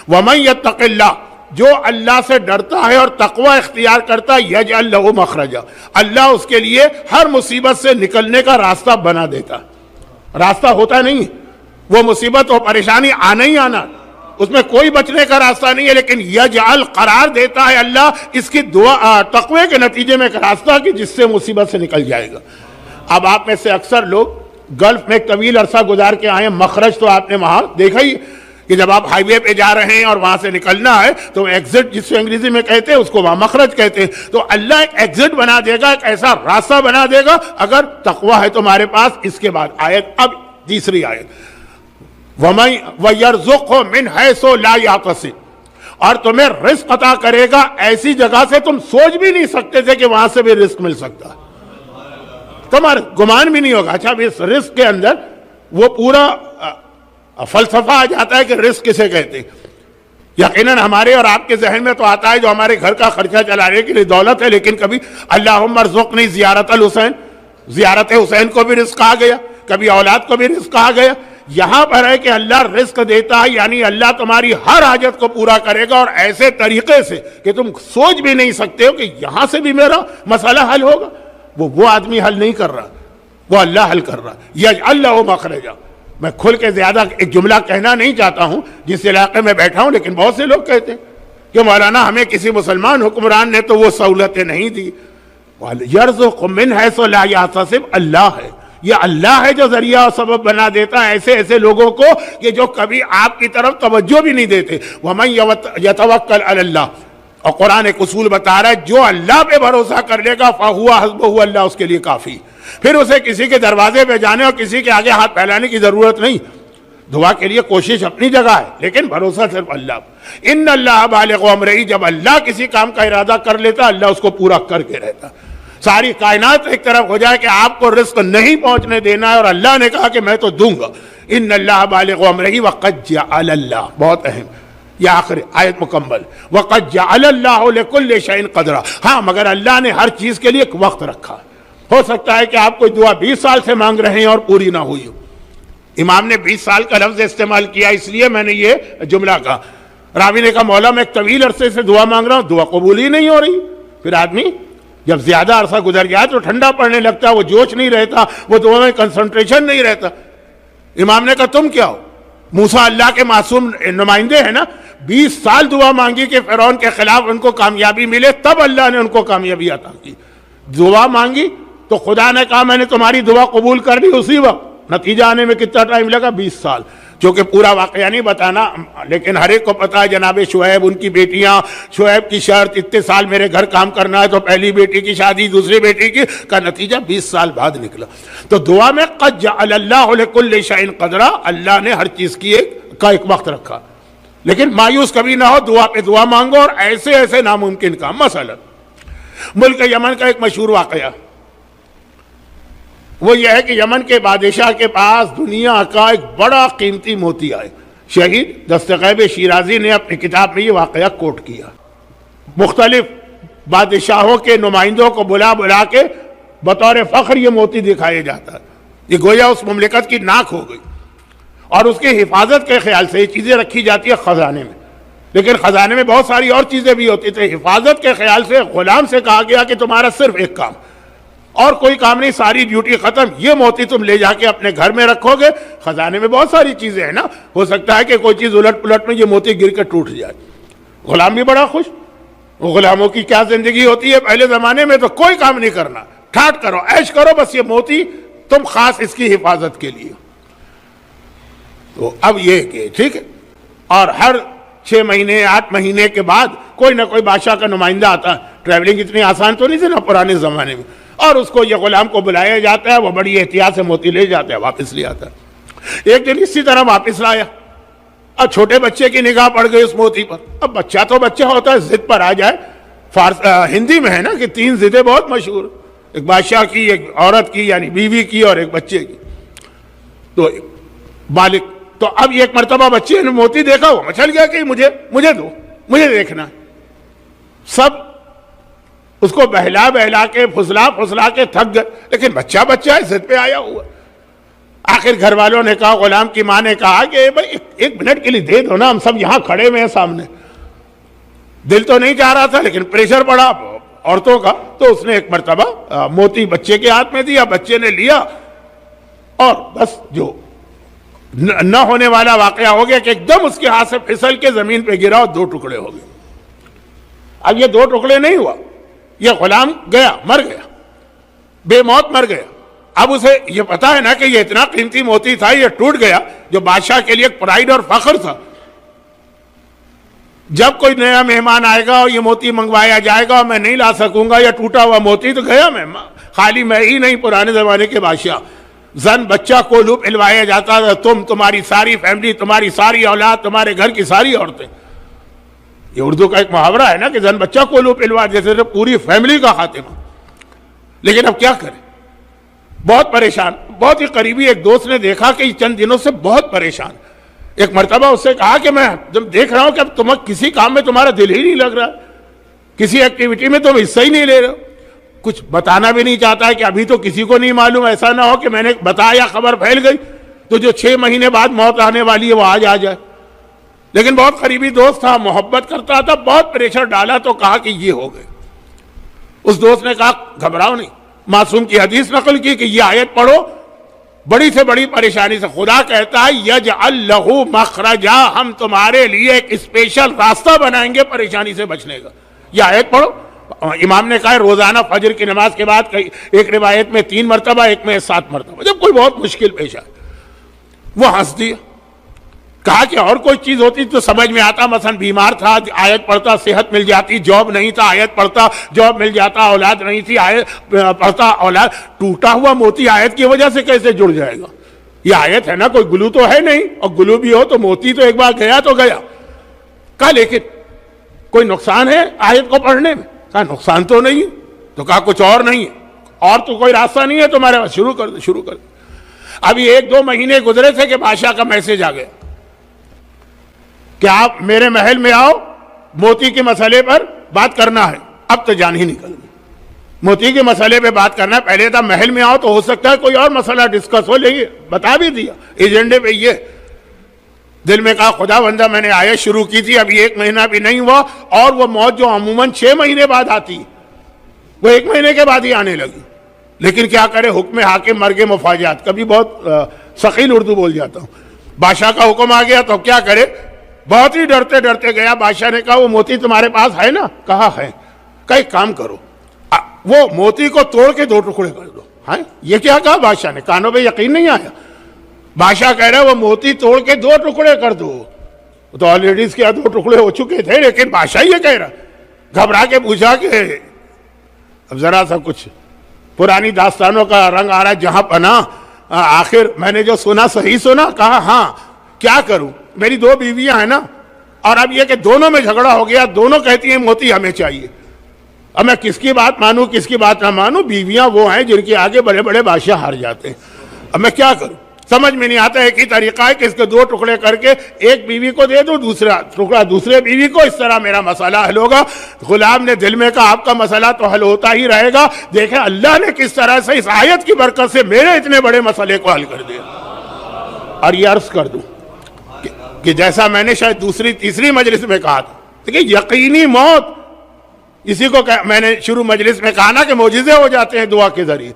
وَمَن يَتَّقِ اللَّهَ، جو اللہ سے ڈرتا ہے اور تقوی اختیار کرتا ہے، یجعل لہ مخرجا، اللہ اس کے لیے ہر مصیبت سے نکلنے کا راستہ بنا دیتا. راستہ ہوتا نہیں، وہ مصیبت و پریشانی آنا ہی آنا، اس میں کوئی بچنے کا راستہ نہیں ہے، لیکن یجعل قرار دیتا ہے اللہ اس کی دعا تقوی کے نتیجے میں ایک راستہ کہ جس سے مصیبت سے نکل جائے گا. اب آپ میں سے اکثر لوگ گلف میں ایک طویل عرصہ گزار کے آئے ہیں، مخرج تو آپ نے وہاں دیکھا ہی کہ جب آپ ہائی وے پہ جا رہے ہیں اور وہاں سے نکلنا ہے تو ایگزٹ جس کو انگریزی میں کہتے ہیں اس کو وہاں مخرج کہتے ہیں. تو اللہ ایک ایگزٹ بنا دے گا، ایک ایسا راستہ بنا دے گا اگر تقوی ہے تمہارے پاس. اس کے بعد آیت، اب تیسری آیت، وَيَرْزُقْهُ مِنْ حَيْثُ لَا يَحْتَسِبُ، اور تمہیں رزق عطا کرے گا ایسی جگہ سے تم سوچ بھی نہیں سکتے تھے کہ وہاں سے بھی رزق مل سکتا ہے، تمہارا گمان بھی نہیں ہوگا. اچھا اب اس رزق کے اندر وہ پورا فلسفہ آ جاتا ہے کہ رزق کسے کہتے ہیں. یقیناً ہمارے اور آپ کے ذہن میں تو آتا ہے جو ہمارے گھر کا خرچہ چلانے کے لیے دولت ہے، لیکن کبھی اللہم ارزقنی زیارت الحسین، زیارت حسین کو بھی رزق کہا گیا، کبھی اولاد کو بھی رزق کہا گیا. یہاں پر ہے کہ اللہ رزق دیتا ہے، یعنی اللہ تمہاری ہر حاجت کو پورا کرے گا اور ایسے طریقے سے کہ تم سوچ بھی نہیں سکتے ہو کہ یہاں سے بھی میرا مسئلہ حل ہوگا. وہ آدمی حل نہیں کر رہا، وہ اللہ حل کر رہا. یجعل لہ مخرجا. میں کھل کے زیادہ ایک جملہ کہنا نہیں چاہتا ہوں جس علاقے میں بیٹھا ہوں، لیکن بہت سے لوگ کہتے ہیں کہ مولانا ہمیں کسی مسلمان حکمران نے تو وہ سہولتیں نہیں دی. یرزق من حیث لا یحتسب، اللہ ہے، یہ اللہ ہے جو ذریعہ اور سبب بنا دیتا ہے ایسے ایسے لوگوں کو کہ جو کبھی آپ کی طرف توجہ بھی نہیں دیتے. وَمَن يَتَوَكَّلْ عَلَى اللَّهِ، اور قرآن ایک اصول بتا رہا ہے جو اللہ پہ بھروسہ کر لے گا فَهُوَ حَسْبُهُ، اللہ اس کے لیے کافی. پھر اسے کسی کے دروازے پہ جانے اور کسی کے آگے ہاتھ پھیلانے کی ضرورت نہیں. دعا کے لیے کوشش اپنی جگہ ہے لیکن بھروسہ صرف اللہ. ان اللہ بالغ امرہ، جب اللہ کسی کام کا ارادہ کر لیتا اللہ اس کو پورا کر کے رہتا. ساری کائنات ایک طرف ہو جائے کہ آپ کو رزق نہیں پہنچنے دینا ہے اور اللہ نے کہا کہ میں تو دوں گا. ان اللہ بالغ امرہ وقد جعل اللہ، بہت اہم یہ آخر آیت مکمل، وقد جعل اللہ لکل شیء قدرا. ہاں مگر اللہ نے ہر چیز کے لیے ایک وقت رکھا. ہو سکتا ہے کہ آپ کوئی دعا 20 سال سے مانگ رہے ہیں اور پوری نہ ہوئی ہو. امام نے 20 سال کا لفظ استعمال کیا اس لیے میں نے یہ جملہ کہا. راوی نے کہا مولا میں ایک طویل عرصے سے دعا مانگ رہا ہوں، دعا قبول ہی نہیں ہو رہی. پھر آدمی جب زیادہ عرصہ گزر گیا تو ٹھنڈا پڑنے لگتا، وہ جوش نہیں رہتا، وہ دعا میں کنسنٹریشن نہیں رہتا. امام نے کہا تم کیا ہو؟ موسیٰ اللہ کے معصوم نمائندے ہیں نا، 20 سال دعا مانگی کہ فرعون کے خلاف ان کو کامیابی ملے، تب اللہ نے ان کو کامیابی عطا کی. دعا مانگی تو خدا نے کہا میں نے تمہاری دعا قبول کر لی اسی وقت. نتیجہ آنے میں کتنا ٹائم لگا؟ 20 سال. چونکہ پورا واقعہ نہیں بتانا، لیکن ہر ایک کو پتا ہے جناب شعیب، ان کی بیٹیاں، شعیب کی شرط اتنے سال میرے گھر کام کرنا ہے، تو پہلی بیٹی کی شادی، دوسری بیٹی کی کا نتیجہ 20 سال بعد نکلا. تو دعا میں قد جعل اللہ لکل شیء قدرا، اللہ نے ہر چیز کی ایک وقت رکھا. لیکن مایوس کبھی نہ ہو، دعا پہ دعا مانگو اور ایسے ایسے ناممکن کام. مثلا ملک یمن کا ایک مشہور واقعہ وہ یہ ہے کہ یمن کے بادشاہ کے پاس دنیا کا ایک بڑا قیمتی موتی آئے. شہید دستغیب شیرازی نے اپنی کتاب میں یہ واقعہ کوٹ کیا. مختلف بادشاہوں کے نمائندوں کو بلا بلا کے بطور فخر یہ موتی دکھایا جاتا ہے. یہ گویا اس مملکت کی ناک ہو گئی، اور اس کی حفاظت کے خیال سے یہ چیزیں رکھی جاتی ہے خزانے میں. لیکن خزانے میں بہت ساری اور چیزیں بھی ہوتی تھیں. حفاظت کے خیال سے غلام سے کہا گیا کہ تمہارا صرف ایک کام اور کوئی کام نہیں، ساری ڈیوٹی ختم، یہ موتی تم لے جا کے اپنے گھر میں رکھو گے. خزانے میں بہت ساری چیزیں ہیں نا، ہو سکتا ہے کہ کوئی چیز الٹ پلٹ میں یہ موتی گر کے ٹوٹ جائے. غلام بھی بڑا خوش. غلاموں کی کیا زندگی ہوتی ہے پہلے زمانے میں، تو کوئی کام نہیں کرنا، ٹھاٹ کرو، عیش کرو، بس یہ موتی تم خاص اس کی حفاظت کے لیے. تو اب یہ کہ ٹھیک ہے، اور ہر 6 مہینے 8 مہینے کے بعد کوئی نہ کوئی بادشاہ کا نمائندہ آتا ہے. ٹریولنگ اتنی آسان تو نہیں تھی نا پرانے زمانے میں، اور اس کو یہ غلام کو بلایا جاتا ہے، وہ بڑی احتیاط سے موتی لے جاتا ہے، واپس لے آتا ہے. ایک دن اسی طرح واپس لایا، اب چھوٹے بچے کی نگاہ پڑ گئی اس موتی پر. اب بچہ تو بچہ ہوتا ہے، ضد پر آ جائے. ہندی میں ہے نا کہ 3 ضدیں بہت مشہور، ایک بادشاہ کی، ایک عورت کی یعنی بیوی کی، اور ایک بچے کی. تو بالغ تو اب ایک مرتبہ بچے نے موتی دیکھا، وہ مچل گیا کہ مجھے دو، مجھے دیکھنا. سب اس کو بہلا بہلا کے پھسلا کے تھک گئے، لیکن بچہ ہے، ضد پہ آیا ہوا. آخر گھر والوں نے کہا، غلام کی ماں نے کہا کہ بھائی ایک منٹ کے لیے دے دو نا، ہم سب یہاں کھڑے ہوئے ہیں سامنے. دل تو نہیں چاہ رہا تھا لیکن پریشر پڑا عورتوں کا، تو اس نے ایک مرتبہ موتی بچے کے ہاتھ میں دیا، بچے نے لیا اور بس جو نہ ہونے والا واقعہ ہو گیا کہ ایک دم اس کے ہاتھ سے پھسل کے زمین پہ گرا اور 2 ٹکڑے ہو گئے. اب یہ 2 ٹکڑے نہیں ہوا، یہ غلام گیا، مر گیا، بے موت مر گیا. اب اسے یہ پتا ہے نا کہ یہ اتنا قیمتی موتی تھا، یہ ٹوٹ گیا جو بادشاہ کے لیے ایک پرائیڈ اور فخر تھا. جب کوئی نیا مہمان آئے گا اور یہ موتی منگوایا جائے گا اور میں نہیں لا سکوں گا یا ٹوٹا ہوا موتی، تو گیا میں، خالی میں ہی نہیں، پرانے زمانے کے بادشاہ، زن بچہ کو لو پلوایا جاتا تھا، تمہاری ساری فیملی، تمہاری ساری اولاد، تمہارے گھر کی ساری عورتیں. یہ اردو کا ایک محاورہ ہے نا کہ زن بچہ کو لو پلوا، جیسے پوری فیملی کا خاتمہ. لیکن اب کیا کریں، بہت پریشان. بہت ہی قریبی ایک دوست نے دیکھا کہ چند دنوں سے بہت پریشان. ایک مرتبہ اس سے کہا کہ میں جب دیکھ رہا ہوں کہ اب تمہیں کسی کام میں تمہارا دل ہی نہیں لگ رہا، کسی ایکٹیویٹی میں تم حصہ ہی نہیں لے رہے ہو، کچھ بتانا بھی نہیں چاہتا ہے کہ ابھی تو کسی کو نہیں معلوم، ایسا نہ ہو کہ میں نے بتایا خبر پھیل گئی تو جو 6 مہینے بعد موت آنے والی ہے وہ آج آ جائے. لیکن بہت قریبی دوست تھا، محبت کرتا تھا، بہت پریشر ڈالا تو کہا کہ یہ ہو گئے. اس دوست نے کہا گھبراؤ نہیں، معصوم کی حدیث نقل کی کہ یہ آیت پڑھو، بڑی سے بڑی پریشانی سے خدا کہتا ہے یجعل لہ مخرجا، ہم تمہارے لیے ایک اسپیشل راستہ بنائیں گے پریشانی سے بچنے کا. یہ آیت پڑھو. امام نے کہا روزانہ فجر کی نماز کے بعد، ایک روایت میں 3 مرتبہ، ایک میں 7 مرتبہ، جب کوئی بہت مشکل پیش آئے. وہ ہنس دیا. کہا کہ اور کوئی چیز ہوتی تو سمجھ میں آتا، مثلا بیمار تھا آیت پڑھتا صحت مل جاتی، جاب نہیں تھا آیت پڑھتا جاب مل جاتا، اولاد نہیں تھی آیت پڑھتا اولاد. ٹوٹا ہوا موتی آیت کی وجہ سے کیسے جڑ جائے گا؟ یہ آیت ہے نا، کوئی گلو تو ہے نہیں، اور گلو بھی ہو تو موتی تو ایک بار گیا تو گیا. کہا لیکن کوئی نقصان ہے آیت کو پڑھنے میں؟ کہا نقصان تو نہیں ہے. تو کہا کچھ اور نہیں ہے، اور تو کوئی راستہ نہیں ہے تمہارے پاس؟ شروع کر دے. ابھی 1-2 مہینے گزرے تھے کہ بادشاہ کا میسج آ گیا کہ آپ میرے محل میں آؤ، موتی کے مسئلے پر بات کرنا ہے. اب تو جان ہی نکل گئی، موتی کے مسئلے پہ بات کرنا ہے. پہلے تھا محل میں آؤ تو ہو سکتا ہے کوئی اور مسئلہ ڈسکس ہو، لیکن بتا بھی دیا ایجنڈے پہ. یہ دل میں کہا خدا بندہ میں نے آیت شروع کی تھی، ابھی 1 مہینہ بھی نہیں ہوا، اور وہ موت جو عموماً 6 مہینے بعد آتی وہ 1 مہینے کے بعد ہی آنے لگی. لیکن کیا کرے، حکم حاکم مرگ مفاجات. کبھی بہت ثقیل اردو بول جاتا ہوں. بادشاہ کا حکم آ گیا تو کیا کرے، بہت ہی ڈرتے ڈرتے گیا. بادشاہ نے کہا وہ موتی تمہارے پاس ہے نا؟ کہا ہے. کہا ایک کام کرو، وہ موتی کو توڑ کے 2 ٹکڑے کر دو. ہاں یہ کیا کہا بادشاہ نے؟ کانوں پہ یقین نہیں آیا. بادشاہ کہہ رہا ہے وہ موتی توڑ کے 2 ٹکڑے کر دو. تو آلریڈی اس کے 2 ٹکڑے ہو چکے تھے، لیکن بادشاہ یہ کہہ رہا. گھبرا کے پوچھا کہ اب ذرا سا کچھ پرانی داستانوں کا رنگ آ رہا ہے جہاں پناہ، آخر میں نے جو سنا صحیح سنا؟ کہا ہاں. کیا کروں، میری 2 بیویاں ہیں نا، اور اب یہ کہ دونوں میں جھگڑا ہو گیا، دونوں کہتی ہیں موتی ہمیں چاہیے. اب میں کس کی بات مانوں کس کی بات نہ مانوں؟ بیویاں وہ ہیں جن کے آگے بڑے بڑے بادشاہ ہار جاتے ہیں. اب میں کیا کروں، سمجھ میں نہیں آتا. ایک ہی طریقہ ہے کہ اس کے 2 ٹکڑے کر کے ایک بیوی کو دے دو، دوسرا ٹکڑا دوسرے بیوی کو، اس طرح میرا مسئلہ حل ہوگا. غلام نے دل میں کہا آپ کا مسئلہ تو حل ہوتا ہی رہے گا، دیکھیں اللہ نے کس طرح سے اس آیت کی برکت سے میرے اتنے بڑے مسئلے کو حل کر دیا. اور یہ عرض کر دوں کہ جیسا میں نے شاید دوسری تیسری مجلس میں کہا تھا، دیکھیں یقینی موت، اسی کو میں نے شروع مجلس میں کہا نا کہ معجزے ہو جاتے ہیں دعا کے ذریعے.